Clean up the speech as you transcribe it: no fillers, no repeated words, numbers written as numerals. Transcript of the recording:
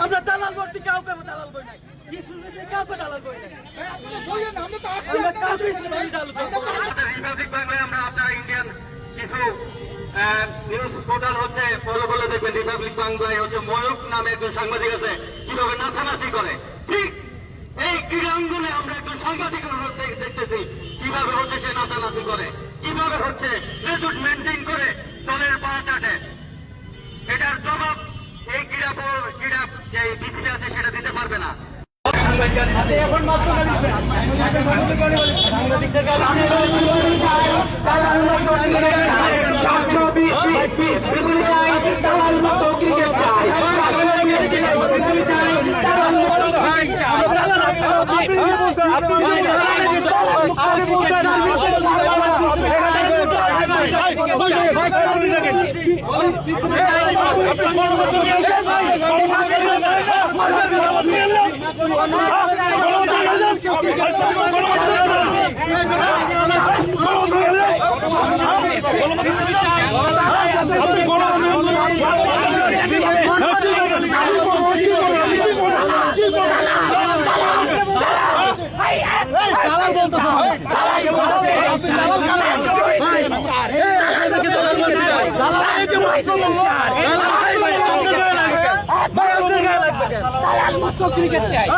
আমরা দালাল ভর্তি কাউকে দালাল বই নাই, কাউকে দালাল বই নাই। রিপাবলিক বাংলায় আমরা আপনারা ইন্ডিয়ান কিছু নিউজ পোর্টাল হচ্ছে ফলো বলে দেখবেন। রিপাবলিক বাংলায় হচ্ছে ময়ূক নামে একজন সাংবাদিক আছে, কিভাবে নাচানাচি করে। ঠিক এই ক্রীড়াঙ্গনে আমরা একজন সাংবাদিক দেখতেছি কিভাবে হচ্ছে সে নাচানাচি করে, কিভাবে হচ্ছে রেজুট মেনটেন করে দলের পা চাটে। এটার জবাব এই ক্রীড়া যে বিসিবি আছে সেটা দিতে পারবে না। ক্রিকেট চাই